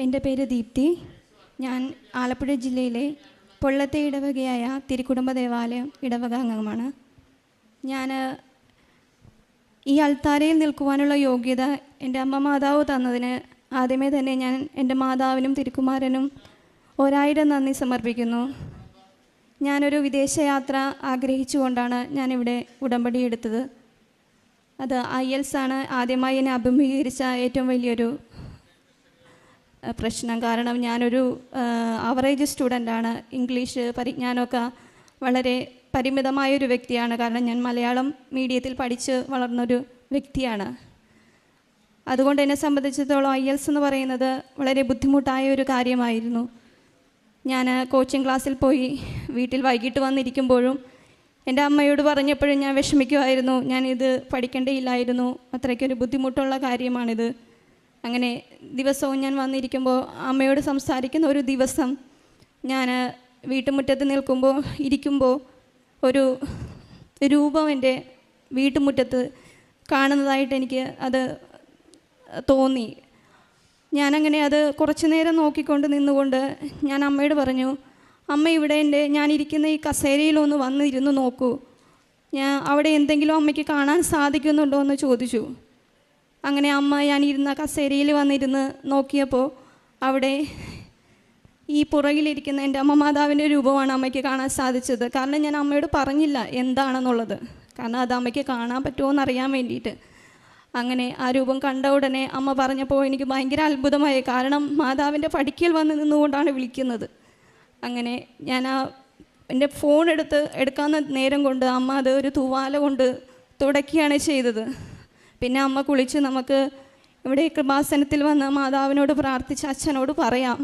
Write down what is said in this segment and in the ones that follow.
എൻ്റെ പേര് ദീപ്തി. ഞാൻ ആലപ്പുഴ ജില്ലയിലെ പൊള്ളത്തെ ഇടവകയായ തിരുക്കുടുംബ ദേവാലയം ഇടവക അംഗമാണ്. ഞാൻ ഈ അൾത്താരയിൽ നിൽക്കുവാനുള്ള യോഗ്യത എൻ്റെ അമ്മ മാതാവ് തന്നതിന് ആദ്യമേ തന്നെ ഞാൻ എൻ്റെ മാതാവിനും തിരുക്കുമാരനും 1000 നന്ദി സമർപ്പിക്കുന്നു. ഞാനൊരു വിദേശയാത്ര ആഗ്രഹിച്ചുകൊണ്ടാണ് ഞാനിവിടെ ഉടമ്പടി എടുത്തത്. അത് IELTS ആണ് ആദ്യമായി എന്നെ അഭിമുഖീകരിച്ച ഏറ്റവും വലിയൊരു പ്രശ്നം. കാരണം ഞാനൊരു ആവറേജ് സ്റ്റുഡൻ്റാണ്. ഇംഗ്ലീഷ് പരിജ്ഞാനമൊക്കെ വളരെ പരിമിതമായൊരു വ്യക്തിയാണ്. കാരണം ഞാൻ മലയാളം മീഡിയത്തിൽ പഠിച്ച് വളർന്നൊരു വ്യക്തിയാണ്. അതുകൊണ്ട് എന്നെ സംബന്ധിച്ചിടത്തോളം IELTS എന്ന് പറയുന്നത് വളരെ ബുദ്ധിമുട്ടായ ഒരു കാര്യമായിരുന്നു. ഞാൻ കോച്ചിങ് ക്ലാസ്സിൽ പോയി വീട്ടിൽ വൈകിട്ട് വന്നിരിക്കുമ്പോഴും എൻ്റെ അമ്മയോട് പറഞ്ഞപ്പോഴും ഞാൻ വിഷമിക്കുമായിരുന്നു. ഞാനിത് പഠിക്കേണ്ടയില്ലായിരുന്നു, അത്രയ്ക്കൊരു ബുദ്ധിമുട്ടുള്ള കാര്യമാണിത്. അങ്ങനെ ദിവസവും ഞാൻ വന്നിരിക്കുമ്പോൾ അമ്മയോട് സംസാരിക്കുന്ന ഒരു ദിവസം ഞാൻ വീട്ടുമുറ്റത്ത് ഇരിക്കുമ്പോൾ ഒരു രൂപം എൻ്റെ വീട്ടുമുറ്റത്ത് കാണുന്നതായിട്ട് എനിക്ക് അത് തോന്നി. ഞാനങ്ങനെ അത് കുറച്ച് നേരം നോക്കിക്കൊണ്ട് നിന്നുകൊണ്ട് ഞാൻ അമ്മയോട് പറഞ്ഞു, അമ്മ ഇവിടെ ഞാനിരിക്കുന്ന ഈ കസേരയിലൊന്ന് വന്നിരുന്ന് നോക്കൂ, അവിടെ എന്തെങ്കിലും അമ്മയ്ക്ക് കാണാൻ സാധിക്കുന്നുണ്ടോ എന്ന് ചോദിച്ചു. അങ്ങനെ അമ്മ ഞാനിരുന്ന കസേരയിൽ വന്നിരുന്ന് നോക്കിയപ്പോൾ അവിടെ ഈ പുറകിലിരിക്കുന്ന എൻ്റെ അമ്മ മാതാവിൻ്റെ രൂപമാണ് അമ്മയ്ക്ക് കാണാൻ സാധിച്ചത്. കാരണം ഞാൻ അമ്മയോട് പറഞ്ഞില്ല എന്താണെന്നുള്ളത്, കാരണം അത് അമ്മയ്ക്ക് കാണാൻ പറ്റുമോ എന്നറിയാൻ വേണ്ടിയിട്ട്. അങ്ങനെ ആ രൂപം കണ്ട ഉടനെ അമ്മ പറഞ്ഞപ്പോൾ എനിക്ക് ഭയങ്കര അത്ഭുതമായി. കാരണം മാതാവിൻ്റെ പടിക്കൽ വന്ന് നിന്നുകൊണ്ടാണ് വിളിക്കുന്നത്. അങ്ങനെ ഞാൻ എൻ്റെ ഫോൺ എടുക്കാവുന്ന നേരം കൊണ്ട് അമ്മ അത് ഒരു തൂവാല കൊണ്ട് തുടയ്ക്കുകയാണ് ചെയ്തത്. പിന്നെ അമ്മ കുളിച്ച് നമുക്ക് ഇവിടെ കൃപാസനത്തിൽ വന്ന് മാതാവിനോട് പ്രാർത്ഥിച്ച് അച്ഛനോട് പറയാം.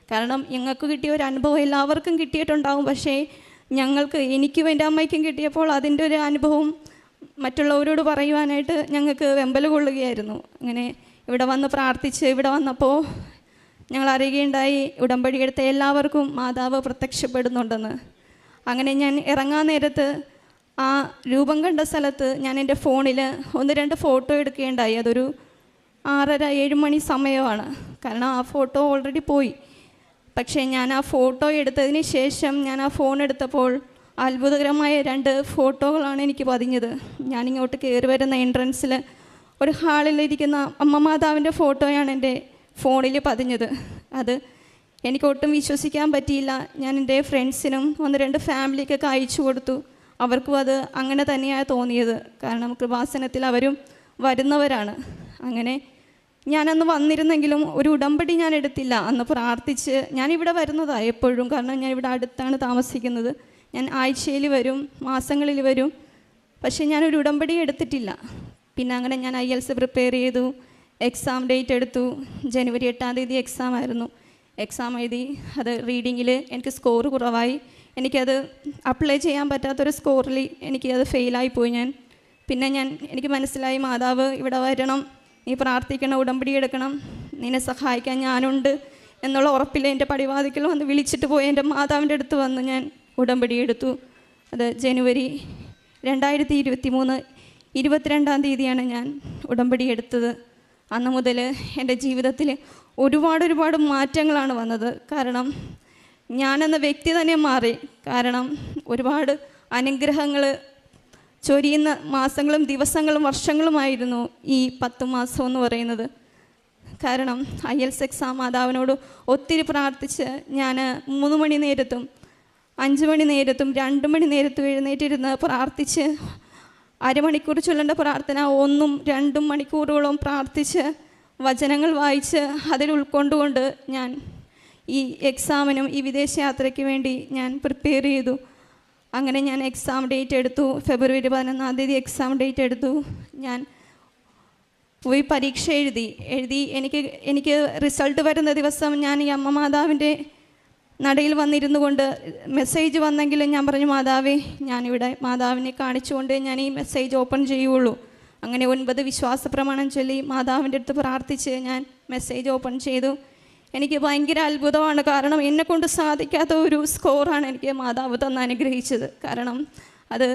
കാരണം ഞങ്ങൾക്ക് കിട്ടിയ ഒരു അനുഭവം എല്ലാവർക്കും കിട്ടിയിട്ടുണ്ടാവും. പക്ഷേ എനിക്കും എൻ്റെ അമ്മയ്ക്കും കിട്ടിയപ്പോൾ അതിൻ്റെ ഒരു അനുഭവം മറ്റുള്ളവരോട് പറയുവാനായിട്ട് ഞങ്ങൾക്ക് വെമ്പൽ കൊള്ളുകയായിരുന്നു. അങ്ങനെ ഇവിടെ വന്ന് പ്രാർത്ഥിച്ച് ഇവിടെ വന്നപ്പോൾ ഞങ്ങൾ അറിയുകയുണ്ടായി ഉടമ്പടി എടുത്ത എല്ലാവർക്കും മാതാവ് പ്രത്യക്ഷപ്പെടുന്നുണ്ടെന്ന്. അങ്ങനെ ഞാൻ ഇറങ്ങാൻ നേരത്ത് ആ രൂപം കണ്ട സ്ഥലത്ത് ഞാൻ എൻ്റെ ഫോണിൽ 1-2 ഫോട്ടോ എടുക്കുകയുണ്ടായി. അതൊരു 6:30-7 മണി സമയമാണ്. കാരണം ആ ഫോട്ടോ ഓൾറെഡി പോയി. പക്ഷേ ഞാൻ ആ ഫോട്ടോ എടുത്തതിന് ശേഷം ഞാൻ ആ ഫോൺ എടുത്തപ്പോൾ അത്ഭുതകരമായ 2 ഫോട്ടോകളാണ് എനിക്ക് പതിഞ്ഞത്. ഞാനിങ്ങോട്ട് കയറി വരുന്ന എൻട്രൻസിൽ ഒരു ഹാളിലിരിക്കുന്ന അമ്മ മാതാവിൻ്റെ ഫോട്ടോയാണ് എൻ്റെ ഫോണിൽ പതിഞ്ഞത്. അത് എനിക്കൊട്ടും വിശ്വസിക്കാൻ പറ്റിയില്ല. ഞാൻ എൻ്റെ ഫ്രണ്ട്സിനും 1-2 ഫാമിലിക്കൊക്കെ അയച്ചു കൊടുത്തു. അവർക്കും അത് അങ്ങനെ തന്നെയാണ് തോന്നിയത്. കാരണം കൃപാസനത്തിൽ അവരും വരുന്നവരാണ്. അങ്ങനെ ഞാനന്ന് വന്നിരുന്നെങ്കിലും ഒരു ഉടമ്പടി ഞാൻ എടുത്തില്ല. അന്ന് പ്രാർത്ഥിച്ച് ഞാനിവിടെ വരുന്നതാണ് എപ്പോഴും. കാരണം ഞാൻ ഇവിടെ അടുത്താണ് താമസിക്കുന്നത്. ഞാൻ ആഴ്ചയിൽ വരും, മാസങ്ങളിൽ വരും. പക്ഷേ ഞാനൊരു ഉടമ്പടി എടുത്തിട്ടില്ല. പിന്നെ അങ്ങനെ ഞാൻ IELTS പ്രിപ്പയർ ചെയ്തു, എക്സാം ഡേറ്റ് എടുത്തു. ജനുവരി 8-ാം തീയതി എക്സാം ആയിരുന്നു. എക്സാം എഴുതി. അത് റീഡിങ്ങിൽ എനിക്ക് സ്കോർ കുറവായി. എനിക്കത് അപ്ലൈ ചെയ്യാൻ പറ്റാത്തൊരു സ്കോറിൽ എനിക്കത് ഫെയിലായിപ്പോയി ഞാൻ. പിന്നെ എനിക്ക് മനസ്സിലായി മാതാവ് ഇവിടെ വരണം, നീ പ്രാർത്ഥിക്കണം, ഉടമ്പടി എടുക്കണം, നിന്നെ സഹായിക്കാൻ ഞാനുണ്ട് എന്നുള്ള ഉറപ്പിൽ എൻ്റെ പടിവാതിക്കൽ വന്ന് വിളിച്ചിട്ട് പോയി എൻ്റെ മാതാവിൻ്റെ അടുത്ത് വന്ന് ഞാൻ ഉടമ്പടി എടുത്തു. അത് ജനുവരി 2023 22-ാം തീയതിയാണ് ഞാൻ ഉടമ്പടി എടുത്തത്. അന്ന് മുതൽ എൻ്റെ ജീവിതത്തിൽ ഒരുപാട് മാറ്റങ്ങളാണ് വന്നത്. കാരണം ഞാനെന്ന വ്യക്തി തന്നെ മാറി. കാരണം ഒരുപാട് അനുഗ്രഹങ്ങൾ ചൊരിയുന്ന മാസങ്ങളും ദിവസങ്ങളും വർഷങ്ങളുമായിരുന്നു ഈ 10 മാസം എന്ന് പറയുന്നത്. കാരണം IELTS എക്സാം മാതാവിനോട് ഒത്തിരി പ്രാർത്ഥിച്ച് ഞാൻ 3 മണി നേരത്തും 5 മണി നേരത്തും 2 മണി നേരത്തും എഴുന്നേറ്റിരുന്ന് പ്രാർത്ഥിച്ച് അരമണിക്കൂർ ചൊല്ലേണ്ട പ്രാർത്ഥന 1-2 മണിക്കൂറുകളോളം പ്രാർത്ഥിച്ച് വചനങ്ങൾ വായിച്ച് അതിൽ ഉൾക്കൊണ്ടുകൊണ്ട് ഞാൻ ഈ എക്സാമിനും ഈ വിദേശയാത്രയ്ക്ക് വേണ്ടി ഞാൻ പ്രിപ്പയർ ചെയ്തു. അങ്ങനെ ഞാൻ എക്സാം ഡേറ്റ് എടുത്തു. ഫെബ്രുവരി 11-ാം തീയതി എക്സാം ഡേറ്റ് എടുത്തു. ഞാൻ പോയി പരീക്ഷ എഴുതി. എനിക്ക് റിസൾട്ട് വരുന്ന ദിവസം ഞാൻ ഈ അമ്മ മാതാവിൻ്റെ നടയിൽ വന്നിരുന്നു കൊണ്ട് മെസ്സേജ് വന്നെങ്കിലും ഞാൻ പറഞ്ഞു, മാതാവേ, ഞാനിവിടെ മാതാവിനെ കാണിച്ചുകൊണ്ട് ഞാൻ ഈ മെസ്സേജ് ഓപ്പൺ ചെയ്യുള്ളൂ. അങ്ങനെ 9 വിശ്വാസ പ്രമാണം ചൊല്ലി മാതാവിൻ്റെ അടുത്ത് പ്രാർത്ഥിച്ച് ഞാൻ മെസ്സേജ് ഓപ്പൺ ചെയ്തു. എനിക്ക് ഭയങ്കര അത്ഭുതമാണ്. കാരണം എന്നെക്കൊണ്ട് സാധിക്കാത്ത ഒരു സ്കോറാണ് എനിക്ക് മാതാവ് തന്ന് അനുഗ്രഹിച്ചത്. കാരണം അത്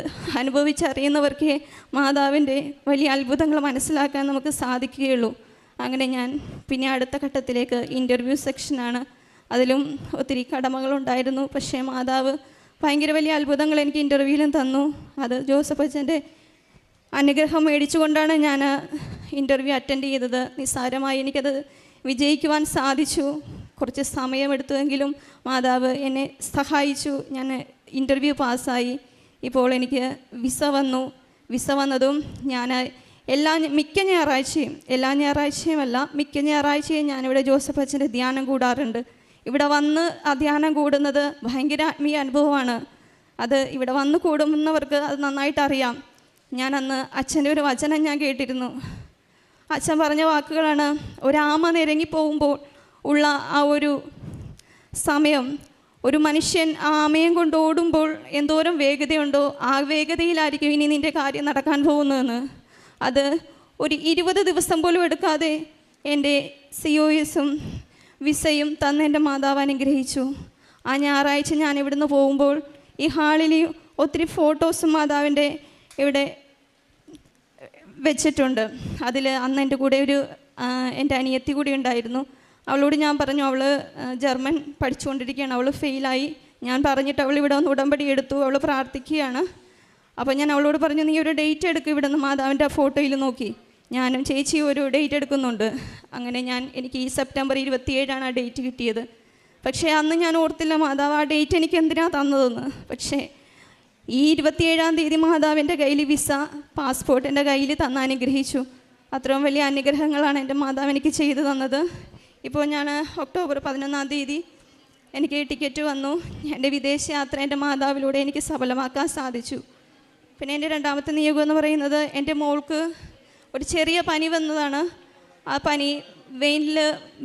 അനുഭവിച്ചറിയുന്നവർക്ക് മാതാവിൻ്റെ വലിയ അത്ഭുതങ്ങൾ മനസ്സിലാക്കാൻ നമുക്ക് സാധിക്കുകയുള്ളൂ. അങ്ങനെ ഞാൻ പിന്നെ അടുത്ത ഘട്ടത്തിലേക്ക് ഇൻ്റർവ്യൂ സെക്ഷനാണ്. അതിലും ഒത്തിരി കടമകളുണ്ടായിരുന്നു. പക്ഷേ മാതാവ് ഭയങ്കര വലിയ അത്ഭുതങ്ങൾ എനിക്ക് ഇൻ്റർവ്യൂവിലും തന്നു. അത് ജോസഫ് അച്ഛൻ്റെ അനുഗ്രഹം മേടിച്ചുകൊണ്ടാണ് ഞാൻ ഇൻ്റർവ്യൂ അറ്റൻഡ് ചെയ്തത്. നിസ്സാരമായി എനിക്കത് വിജയിക്കുവാൻ സാധിച്ചു. കുറച്ച് സമയമെടുത്തുവെങ്കിലും മാതാവ് എന്നെ സഹായിച്ചു. ഞാൻ ഇൻ്റർവ്യൂ പാസ്സായി. ഇപ്പോൾ എനിക്ക് വിസ വന്നു. വിസ വന്നതും ഞാൻ മിക്ക ഞായറാഴ്ചയും ഞാനിവിടെ ജോസഫ് അച്ഛൻ്റെ ധ്യാനം കൂടാറുണ്ട്. ഇവിടെ വന്ന് ആ ധ്യാനം കൂടുന്നത് ഭയങ്കര ആത്മീയ അനുഭവമാണ്. അത് ഇവിടെ വന്ന് കൂടുന്നവർക്ക് അത് നന്നായിട്ട് അറിയാം. ഞാൻ അന്ന് അച്ഛൻ്റെ ഒരു വചനം ഞാൻ കേട്ടിരുന്നു. അച്ഛൻ പറഞ്ഞ വാക്കുകളാണ്, ഒരാമ നിരങ്ങിപ്പോകുമ്പോൾ ഉള്ള ആ ഒരു സമയം, ഒരു മനുഷ്യൻ ആ ആമയും കൊണ്ട് ഓടുമ്പോൾ എന്തോരം വേഗതയുണ്ടോ ആ വേഗതയിലായിരിക്കും ഇനി നിൻ്റെ കാര്യം നടക്കാൻ പോകുന്നതെന്ന്. അത് ഒരു 20 ദിവസം പോലും എടുക്കാതെ എൻ്റെ COSും വിസയും തന്ന് എൻ്റെ മാതാവ് അനുഗ്രഹിച്ചു. ആ ഞായറാഴ്ച ഞാൻ ഇവിടുന്ന് പോകുമ്പോൾ ഈ ഹാളിൽ ഒത്തിരി ഫോട്ടോസും മാതാവിൻ്റെ ഇവിടെ വെച്ചിട്ടുണ്ട്. അതിൽ അന്ന് എൻ്റെ കൂടെ എൻ്റെ അനിയത്തി കൂടി ഉണ്ടായിരുന്നു. അവളോട് ഞാൻ പറഞ്ഞു, അവൾ ജർമ്മൻ പഠിച്ചുകൊണ്ടിരിക്കുകയാണ്, അവൾ ഫെയിലായി. ഞാൻ പറഞ്ഞിട്ട് അവൾ ഇവിടെ വന്ന് ഉടമ്പടി എടുത്തു, അവൾ പ്രാർത്ഥിക്കുകയാണ്. അപ്പോൾ ഞാൻ അവളോട് പറഞ്ഞു, നീ ഒരു ഡേറ്റ് എടുക്കുക ഇവിടെ നിന്ന് മാതാവിൻ്റെ ഫോട്ടോയിൽ നോക്കി. ഞാനും ചേച്ചി ഒരു ഡേറ്റ് എടുക്കുന്നുണ്ട്. അങ്ങനെ എനിക്ക് ഈ സെപ്റ്റംബർ 27 ആ ഡേറ്റ് കിട്ടിയത്. പക്ഷേ അന്ന് ഞാൻ ഓർത്തില്ല മാതാവ് ആ ഡേറ്റ് എനിക്ക് എന്തിനാണ് തന്നതെന്ന്. പക്ഷേ ഈ 27-ാം തീയതി മാതാവിൻ്റെ കയ്യിൽ വിസ, പാസ്പോർട്ട് എൻ്റെ കയ്യിൽ തന്ന് അനുഗ്രഹിച്ചു. അത്രയും വലിയ അനുഗ്രഹങ്ങളാണ് എൻ്റെ മാതാവ് എനിക്ക് ചെയ്തു തന്നത്. ഇപ്പോൾ ഞാൻ ഒക്ടോബർ 11-ാം തീയതി എനിക്ക് ടിക്കറ്റ് വന്നു. എൻ്റെ വിദേശ യാത്ര എൻ്റെ മാതാവിലൂടെ എനിക്ക് സഫലമാക്കാൻ സാധിച്ചു. പിന്നെ എൻ്റെ രണ്ടാമത്തെ നിയോഗം എന്ന് പറയുന്നത്, എൻ്റെ മോൾക്ക് ഒരു ചെറിയ പനി വന്നതാണ്. ആ പനി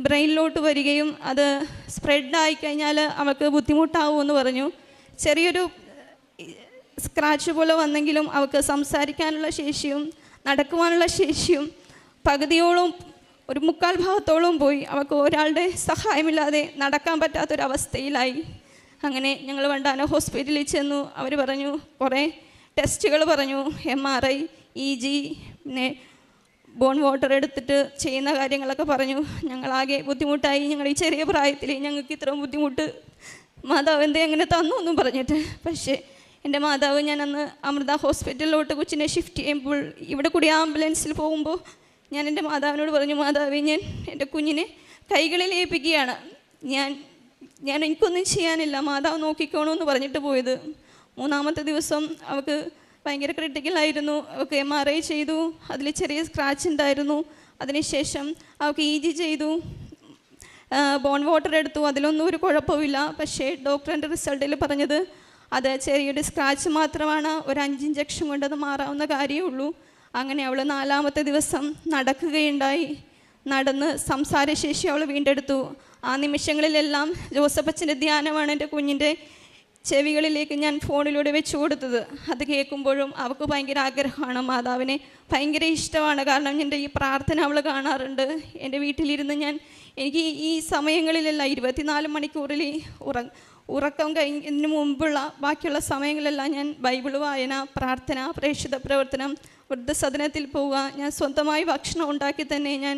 ബ്രെയിനിലോട്ട് വരികയും അത് സ്പ്രെഡായി കഴിഞ്ഞാൽ അവൾക്ക് ബുദ്ധിമുട്ടാവുമെന്ന് പറഞ്ഞു. ചെറിയൊരു സ്ക്രാച്ച് പോലെ വന്നെങ്കിലും അവൾക്ക് സംസാരിക്കാനുള്ള ശേഷിയും നടക്കുവാനുള്ള ശേഷിയും പകുതിയോളം, ഒരു 3/4 ഭാഗത്തോളം പോയി. അവൾക്ക് ഒരാളുടെ സഹായമില്ലാതെ നടക്കാൻ പറ്റാത്തൊരവസ്ഥയിലായി. അങ്ങനെ ഞങ്ങൾ വണ്ടാനം ഹോസ്പിറ്റലിൽ ചെന്നു. അവർ പറഞ്ഞു, കുറേ ടെസ്റ്റുകൾ പറഞ്ഞു, MRI, EG, പിന്നെ ബോൺ വാട്ടർ എടുത്തിട്ട് ചെയ്യുന്ന കാര്യങ്ങളൊക്കെ പറഞ്ഞു. ഞങ്ങളാകെ ബുദ്ധിമുട്ടായി. ഞങ്ങൾ ഈ ചെറിയ പ്രായത്തിൽ ഞങ്ങൾക്ക് ഇത്രയും ബുദ്ധിമുട്ട് മാതാവ് എന്തേ അങ്ങനെ തന്നു എന്നും പറഞ്ഞിട്ട്. പക്ഷേ എൻ്റെ മാതാവ്, ഞാൻ അന്ന് അമൃത ഹോസ്പിറ്റലിലോട്ട് കൊച്ചിനെ ഷിഫ്റ്റ് ചെയ്യുമ്പോൾ ഇവിടെ കൂടി ആംബുലൻസിൽ പോകുമ്പോൾ ഞാൻ എൻ്റെ മാതാവിനോട് പറഞ്ഞു, മാതാവേ, ഞാൻ എൻ്റെ കുഞ്ഞിനെ കൈകളിൽ ഏൽപ്പിക്കുകയാണ്. എനിക്കൊന്നും ചെയ്യാനില്ല, മാതാവ് നോക്കിക്കോണമെന്ന് പറഞ്ഞിട്ട് പോയത്. 3-ാമത്തെ ദിവസം അവൾക്ക് ഭയങ്കര ക്രിട്ടിക്കലായിരുന്നു. അവൾക്ക് MRI ചെയ്തു. അതിൽ ചെറിയ സ്ക്രാച്ച് ഉണ്ടായിരുന്നു. അതിനുശേഷം അവൾക്ക് EG ചെയ്തു, ബോൺ വാട്ടർ എടുത്തു. അതിലൊന്നും ഒരു കുഴപ്പമില്ല. പക്ഷേ ഡോക്ടറിൻ്റെ റിസൾട്ടിൽ പറഞ്ഞത് അത് ചെറിയൊരു സ്ക്രാച്ച് മാത്രമാണ്, ഒരു 5 ഇഞ്ചക്ഷൻ കൊണ്ടത് മാറാവുന്ന കാര്യമേ ഉള്ളൂ. അങ്ങനെ അവൾ 4-ാമത്തെ ദിവസം നടക്കുകയുണ്ടായി. നടന്ന് സംസാരശേഷി അവൾ വീണ്ടെടുത്തു. ആ നിമിഷങ്ങളിലെല്ലാം ജോസഫ് അച്ഛൻ്റെ ധ്യാനമാണ് എൻ്റെ കുഞ്ഞിൻ്റെ ചെവികളിലേക്ക് ഞാൻ ഫോണിലൂടെ വെച്ചു കൊടുത്തത്. അത് കേൾക്കുമ്പോഴും അവൾക്ക് ഭയങ്കര ആഗ്രഹമാണ്, മാതാവിനെ ഭയങ്കര ഇഷ്ടമാണ്. കാരണം എൻ്റെ ഈ പ്രാർത്ഥന അവൾ കാണാറുണ്ട്. എൻ്റെ വീട്ടിലിരുന്ന് എനിക്ക് ഈ സമയങ്ങളിലെല്ലാം 24 മണിക്കൂറിൽ ഉറക്കം കഴിഞ്ഞതിന് മുമ്പുള്ള ബാക്കിയുള്ള സമയങ്ങളെല്ലാം ഞാൻ ബൈബിൾ വായന, പ്രാർത്ഥന, പ്രേക്ഷിത പ്രവർത്തനം, വൃദ്ധസദനത്തിൽ പോവുക. ഞാൻ സ്വന്തമായി ഭക്ഷണം ഉണ്ടാക്കി തന്നെ ഞാൻ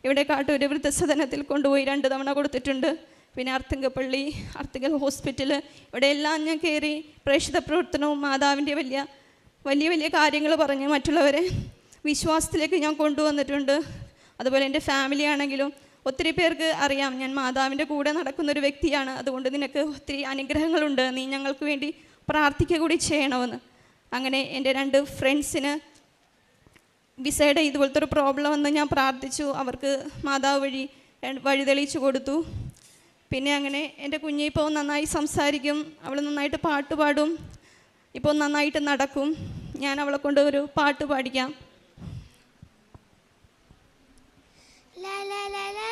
ഇവിടെ കാട്ടൂർ വൃദ്ധസദനത്തിൽ കൊണ്ടുപോയി 2 തവണ കൊടുത്തിട്ടുണ്ട്. പിന്നെ അർത്തിങ്കൽ ഹോസ്പിറ്റൽ, ഇവിടെയെല്ലാം ഞാൻ കയറി പ്രേക്ഷിത പ്രവർത്തനവും മാതാവിൻ്റെ വലിയ വലിയ കാര്യങ്ങൾ പറഞ്ഞ് മറ്റുള്ളവരെ വിശ്വാസത്തിലേക്ക് ഞാൻ കൊണ്ടുവന്നിട്ടുണ്ട്. അതുപോലെ എൻ്റെ ഫാമിലി ആണെങ്കിലും ഒത്തിരി പേർക്ക് അറിയാം ഞാൻ മാതാവിൻ്റെ കൂടെ നടക്കുന്നൊരു വ്യക്തിയാണ്. അതുകൊണ്ട് നിനക്ക് ഒത്തിരി അനുഗ്രഹങ്ങളുണ്ട്, നീ ഞങ്ങൾക്ക് വേണ്ടി പ്രാർത്ഥിക്കുക കൂടി ചെയ്യണമെന്ന്. അങ്ങനെ എൻ്റെ 2 ഫ്രണ്ട്സിന് വിസയുടെ ഇതുപോലത്തെ ഒരു പ്രോബ്ലം വന്ന് ഞാൻ പ്രാർത്ഥിച്ചു. അവർക്ക് മാതാവ് വഴി തെളിയിച്ചു കൊടുത്തു. പിന്നെ അങ്ങനെ എൻ്റെ കുഞ്ഞ് ഇപ്പോൾ നന്നായി സംസാരിക്കും, അവൾ നന്നായിട്ട് പാട്ട് പാടും, ഇപ്പോൾ നന്നായിട്ട് നടക്കും. ഞാൻ അവളെ കൊണ്ട് ഒരു പാട്ട് പാടിക്കാം. La la la la